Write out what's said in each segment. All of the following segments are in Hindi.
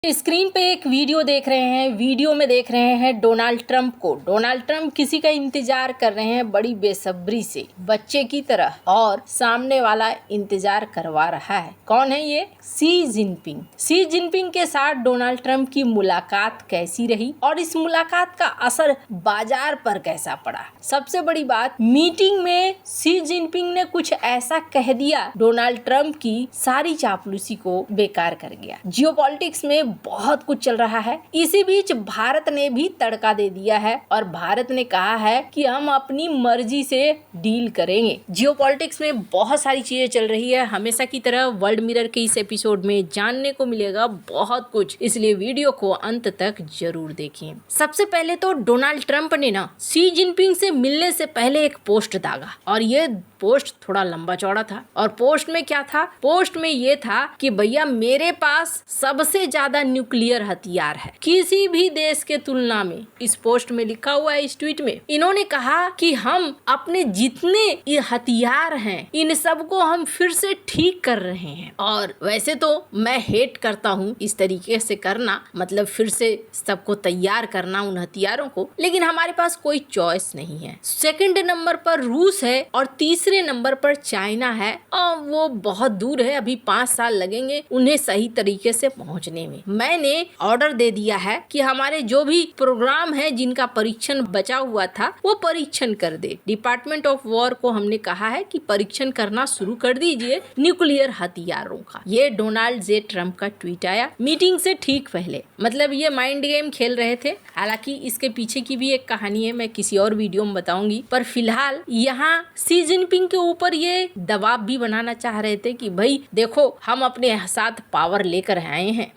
स्क्रीन पे एक वीडियो देख रहे हैं। वीडियो में देख रहे हैं डोनाल्ड ट्रंप को। डोनाल्ड ट्रंप किसी का इंतजार कर रहे हैं बड़ी बेसब्री से, बच्चे की तरह, और सामने वाला इंतजार करवा रहा है। कौन है ये? Xi Jinping. शी जिनपिंग के साथ डोनाल्ड ट्रंप की मुलाकात कैसी रही और इस मुलाकात का असर बाजार पर कैसा पड़ा? सबसे बड़ी बात, मीटिंग में शी जिनपिंग ने कुछ ऐसा कह दिया डोनाल्ड ट्रंप की सारी चापलूसी को बेकार कर गया। जियोपॉलिटिक्स में बहुत कुछ चल रहा है। इसी बीच भारत ने भी तड़का दे दिया है और भारत ने कहा है कि हम अपनी मर्जी से डील करेंगे। जियोपॉलिटिक्स में बहुत सारी चीजें चल रही है। हमेशा की तरह वर्ल्ड मिरर के इस एपिसोड में जानने को मिलेगा बहुत कुछ, इसलिए वीडियो को अंत तक जरूर देखें। सबसे पहले तो डोनाल्ड ट्रंप ने ना शी जिनपिंग से मिलने से पहले एक पोस्ट दागा और ये पोस्ट थोड़ा लंबा चौड़ा था। और पोस्ट में क्या था? पोस्ट में ये था कि भैया मेरे पास सबसे ज्यादा न्यूक्लियर हथियार है किसी भी देश के तुलना में। इस पोस्ट में लिखा हुआ है, इस ट्वीट में इन्होंने कहा कि हम अपने जितने ये हथियार हैं इन सबको हम फिर से ठीक कर रहे हैं। और वैसे तो मैं हेट करता हूँ इस तरीके से करना, मतलब फिर से सबको तैयार करना उन हथियारों को, लेकिन हमारे पास कोई चॉइस नहीं है। सेकंड नंबर पर रूस है और तीसरे नंबर पर चाइना है और वो बहुत दूर है, अभी 5 साल लगेंगे उन्हें सही तरीके से पहुंचने में। मैंने ऑर्डर दे दिया है कि हमारे जो भी प्रोग्राम है जिनका परीक्षण बचा हुआ था वो परीक्षण कर दे। डिपार्टमेंट ऑफ वॉर को हमने कहा है कि परीक्षण करना शुरू कर दीजिए न्यूक्लियर हथियारों का। ये डोनाल्ड जे ट्रंप का ट्वीट आया मीटिंग से ठीक पहले। मतलब ये माइंड गेम खेल रहे थे। हालांकि इसके पीछे की भी एक कहानी है, मैं किसी और वीडियो में बताऊंगी। पर फिलहाल यहाँ शी जिनपिंग के ऊपर ये दबाव भी बनाना चाह रहे थे कि भाई देखो हम अपने साथ पावर लेकर आए हैं।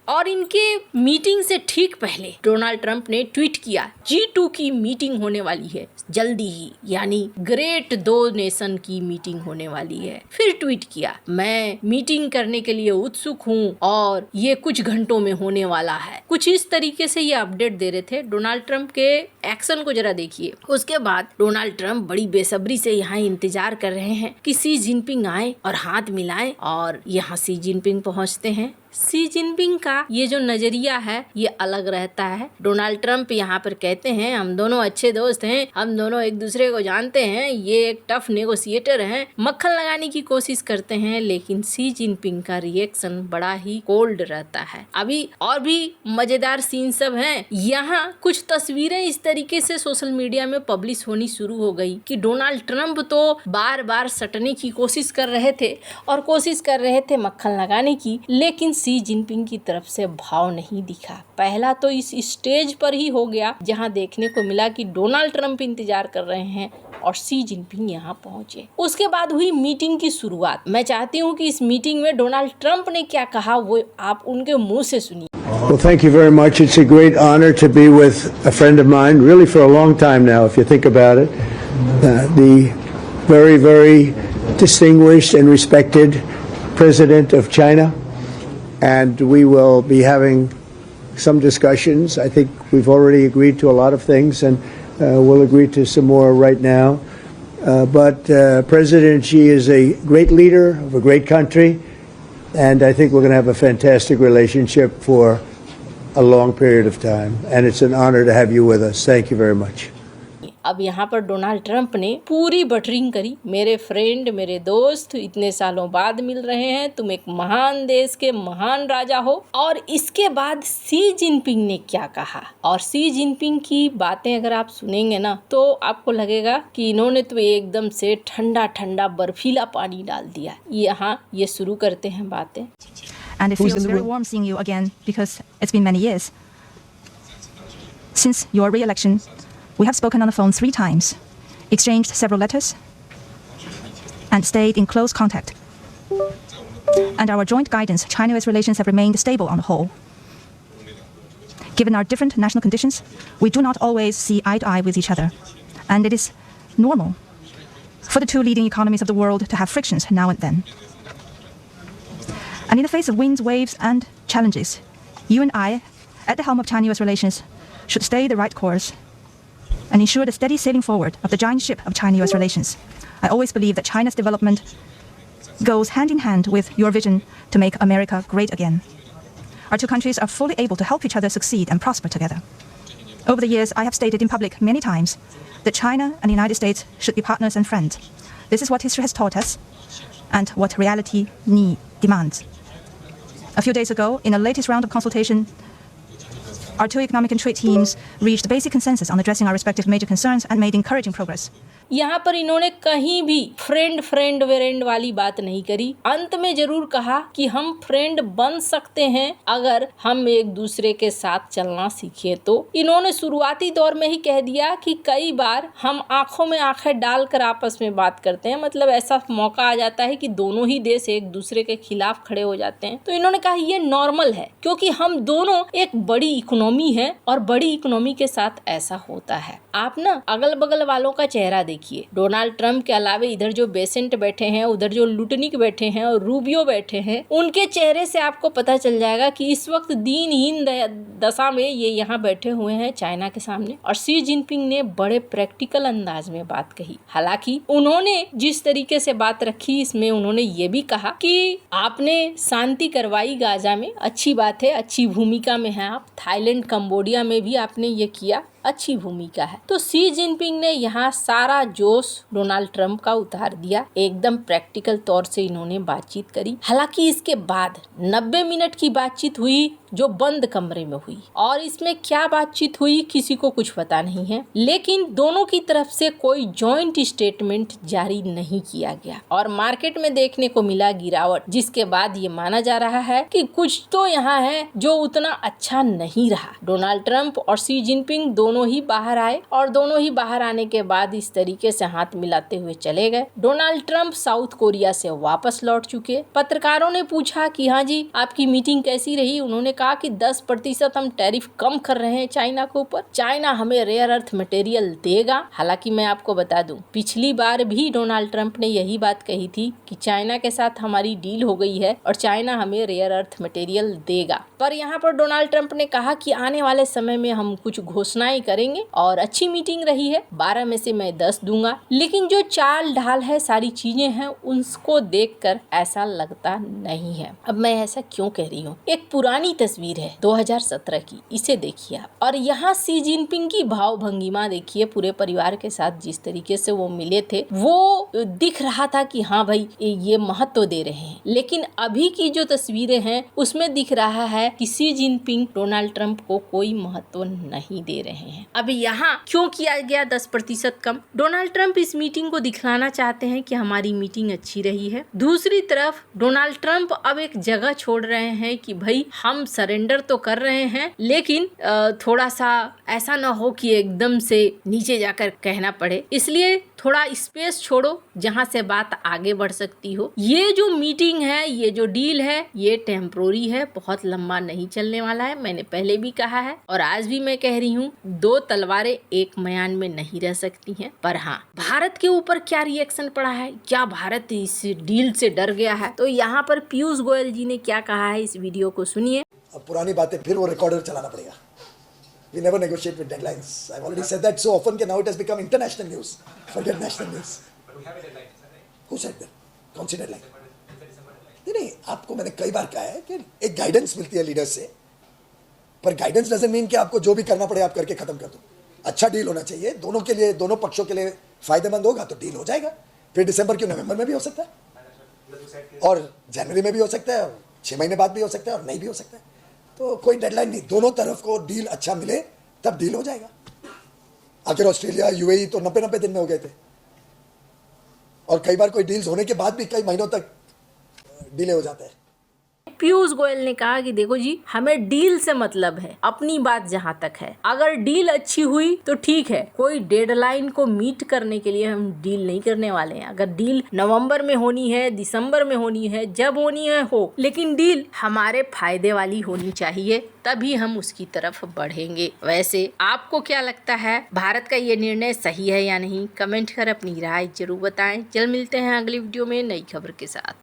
और इनके मीटिंग से ठीक पहले डोनाल्ड ट्रंप ने ट्वीट किया G2 की मीटिंग होने वाली है जल्दी ही, यानी ग्रेट 2 नेशन की मीटिंग होने वाली है। फिर ट्वीट किया मैं मीटिंग करने के लिए उत्सुक हूँ और ये कुछ घंटों में होने वाला है। कुछ इस तरीके से ये अपडेट दे रहे थे। डोनाल्ड ट्रंप के एक्शन को जरा देखिए। उसके बाद डोनाल्ड ट्रंप बड़ी बेसब्री से यहाँ इंतजार कर रहे हैं कि शी जिनपिंग आए और हाथ मिलाएं, और यहाँ शी जिनपिंग पहुँचते हैं। शी जिनपिंग का ये जो नजरिया है ये अलग रहता है। डोनाल्ड ट्रंप यहाँ पर कहते हैं हम दोनों अच्छे दोस्त हैं, हम दोनों एक दूसरे को जानते हैं, ये एक टफ नेगोशिएटर हैं, मक्खन लगाने की कोशिश करते हैं। लेकिन शी जिनपिंग का रिएक्शन बड़ा ही कोल्ड रहता है। अभी और भी मजेदार सीन सब हैं। यहाँ कुछ तस्वीरें इस तरीके से सोशल मीडिया में पब्लिश होनी शुरू हो गई कि डोनाल्ड ट्रंप तो बार बार सटने की कोशिश कर रहे थे और कोशिश कर रहे थे मक्खन लगाने की, लेकिन शी जिनपिंग की तरफ से भाव नहीं दिखा। पहला तो इस स्टेज पर ही हो गया जहां देखने को मिला कि डोनाल्ड ट्रंप इंतजार कर रहे हैं और शी जिनपिंग यहां पहुंचे। उसके बाद हुई मीटिंग की शुरुआत। मैं चाहती हूं कि इस मीटिंग में डोनाल्ड ट्रंप ने क्या कहा वो आप उनके मुंह से सुनिए। Well, thank you very much. It's a great honor to be with a friend of mine, really for a long time now, if you think about it. The very, very distinguished and respected President of China. And we will be having some discussions. I think we've already agreed to a lot of things, and we'll agree to some more right now. But President Xi is a great leader of a great country, and I think we're going to have a fantastic relationship for a long period of time. And it's an honor to have you with us. Thank you very much. अब यहाँ पर डोनाल्ड ट्रंप ने पूरी बटरिंग करी। मेरे फ्रेंड, मेरे दोस्त, इतने सालों बाद मिल रहे हैं, तुम एक महान देश के महान राजा हो। और इसके बाद शी जिनपिंग ने क्या कहा, और शी जिनपिंग की बातें अगर आप सुनेंगे ना तो आपको लगेगा कि इन्होंने तो एकदम से ठंडा ठंडा बर्फीला पानी डाल दिया। यहाँ ये शुरू करते हैं बातें। And it feels very warm seeing you again because it's been many years. Since your re-election, we have spoken on the phone 3 times, exchanged several letters, and stayed in close contact. And our joint guidance, China-US relations have remained stable on the whole. Given our different national conditions, we do not always see eye to eye with each other. And it is normal for the 2 leading economies of the world to have frictions now and then. And in the face of winds, waves, and challenges, you and I, at the helm of China-US relations, should stay the right course and ensure the steady sailing forward of the giant ship of China-US relations. I always believe that China's development goes hand in hand with your vision to make America great again. Our two countries are fully able to help each other succeed and prosper together. Over the years, I have stated in public many times that China and the United States should be partners and friends. This is what history has taught us and what reality demands. A few days ago, in the latest round of consultation, our two economic and trade teams reached basic consensus on addressing our respective major concerns and made encouraging progress. यहाँ पर इन्होंने कहीं भी फ्रेंड वेरेंड वाली बात नहीं करी। अंत में जरूर कहा कि हम फ्रेंड बन सकते हैं अगर हम एक दूसरे के साथ चलना सीखे। तो इन्होंने शुरुआती दौर में ही कह दिया कि कई बार हम आंखों में आंखें डालकर आपस में बात करते हैं, मतलब ऐसा मौका आ जाता है कि दोनों ही देश एक दूसरे के खिलाफ खड़े हो जाते हैं। तो इन्होंने कहा ये नॉर्मल है, क्योंकि हम दोनों एक बड़ी इकोनॉमी है और बड़ी इकोनॉमी के साथ ऐसा होता है। आप ना अगल बगल वालों का चेहरा देखिए। डोनाल्ड ट्रंप के अलावे इधर जो बेसेंट बैठे हैं, उधर जो लुटनिक बैठे हैं और रूबियो बैठे हैं, उनके चेहरे से आपको पता चल जाएगा कि इस वक्त दीनहीन दशा में ये यहाँ बैठे हुए हैं चाइना के सामने। और शी जिनपिंग ने बड़े प्रैक्टिकल अंदाज में बात कही। हालांकि उन्होंने जिस तरीके से बात रखी, इसमें उन्होंने ये भी कहा कि आपने शांति करवाई गाजा में, अच्छी बात है, अच्छी भूमिका में है आप। थाईलैंड, कंबोडिया में भी आपने ये किया, अच्छी भूमिका है। तो शी जिनपिंग ने यहाँ सारा जोश डोनाल्ड ट्रंप का उतार दिया। एकदम प्रैक्टिकल तौर से इन्होंने बातचीत करी। हालांकि इसके बाद 90 मिनट की बातचीत हुई जो बंद कमरे में हुई, और इसमें क्या बातचीत हुई किसी को कुछ पता नहीं है। लेकिन दोनों की तरफ से कोई जॉइंट स्टेटमेंट जारी नहीं किया गया और मार्केट में देखने को मिला गिरावट, जिसके बाद ये माना जा रहा है कि कुछ तो यहाँ है जो उतना अच्छा नहीं रहा। डोनाल्ड ट्रंप और शी जिनपिंग दोनों ही बाहर आए और दोनों ही बाहर आने के बाद इस तरीके से हाथ मिलाते हुए चले गए। डोनाल्ड ट्रंप साउथ कोरिया से वापस लौट चुके। पत्रकारों ने पूछा कि हाँ जी आपकी मीटिंग कैसी रही। उन्होंने कहा कि 10% हम टैरिफ कम कर रहे हैं चाइना के ऊपर, चाइना हमें रेयर अर्थ मटेरियल देगा। हालांकि मैं आपको बता दूं, पिछली बार भी डोनाल्ड ट्रंप ने यही बात कही थी कि चाइना के साथ हमारी डील हो गई है और चाइना हमें रेयर अर्थ मटेरियल देगा। पर यहाँ पर डोनाल्ड ट्रंप ने कहा कि आने वाले समय में हम कुछ घोषणाएं करेंगे और अच्छी मीटिंग रही है, 12 में से मैं 10 दूंगा। लेकिन जो चाल ढाल है, सारी चीजें हैं, उनको देखकर ऐसा लगता नहीं है। अब मैं ऐसा क्यों कह रही हूँ, एक पुरानी तस्वीर है 2017 की, इसे देखिए आप। और यहाँ शी जिनपिंग की भाव भंगिमा देखिए, पूरे परिवार के साथ जिस तरीके से वो मिले थे, वो दिख रहा था कि हाँ भाई ये महत्व दे रहे हैं। लेकिन अभी की जो तस्वीरें हैं उसमें दिख रहा है कि शी जिनपिंग डोनाल्ड ट्रंप को कोई महत्व नहीं दे रहे हैं। अब यहाँ क्यों किया गया 10% कम? डोनाल्ड ट्रंप इस मीटिंग को दिखलाना चाहते हैं कि हमारी मीटिंग अच्छी रही है। दूसरी तरफ डोनाल्ड ट्रंप अब एक जगह छोड़ रहे हैं कि भाई हम सरेंडर तो कर रहे हैं, लेकिन थोड़ा सा ऐसा ना हो कि एकदम से नीचे जाकर कहना पड़े, इसलिए थोड़ा स्पेस छोड़ो जहां से बात आगे बढ़ सकती हो। ये जो मीटिंग है, ये जो डील है, ये टेम्पोररी है, बहुत लंबा नहीं चलने वाला है। मैंने पहले भी कहा है और आज भी मैं कह रही हूँ, 2 तलवारें एक म्यान में नहीं रह सकती हैं। पर हाँ, भारत के ऊपर क्या रिएक्शन पड़ा है, क्या भारत इस डील से डर गया है? तो यहाँ पर पीयूष गोयल जी ने क्या कहा है, इस वीडियो को सुनिए। अब पुरानी बातें फिर वो रिकॉर्डर चलाना पड़ेगा। We never negotiate with deadlines. I've already said that so often that now it has become international news. Forget national news. But we have a deadline. Who said that? कौन सी डेडलाइन? नहीं, आपको मैंने कई बार कहा है कि एक गाइडेंस मिलती है लीडर से, पर गाइडेंस डजंट मीन कि आपको जो भी करना पड़े आप करके खत्म कर दो। अच्छा डील होना चाहिए दोनों के लिए, दोनों पक्षों के लिए फायदेमंद होगा तो डील हो जाएगा। फिर दिसंबर क्यों, नवंबर में भी हो सकता है और जनवरी में भी हो सकता है और 6 महीने बाद भी हो सकता है और नहीं भी हो सकता है। तो कोई डेडलाइन नहीं, दोनों तरफ को डील अच्छा मिले तब डील हो जाएगा। आखिर ऑस्ट्रेलिया, यूएई तो 90 दिन में हो गए थे और कई बार कोई डील्स होने के बाद भी कई महीनों तक डिले हो जाता है। पीयूष गोयल ने कहा कि देखो जी, हमें डील से मतलब है, अपनी बात जहां तक है। अगर डील अच्छी हुई तो ठीक है, कोई डेडलाइन को मीट करने के लिए हम डील नहीं करने वाले हैं। अगर डील नवंबर में होनी है, दिसंबर में होनी है, जब होनी है हो, लेकिन डील हमारे फायदे वाली होनी चाहिए, तभी हम उसकी तरफ बढ़ेंगे। वैसे आपको क्या लगता है, भारत का ये निर्णय सही है या नहीं? कमेंट कर अपनी राय जरूर बताएं। जल्द मिलते हैं अगली वीडियो में नई खबर के साथ।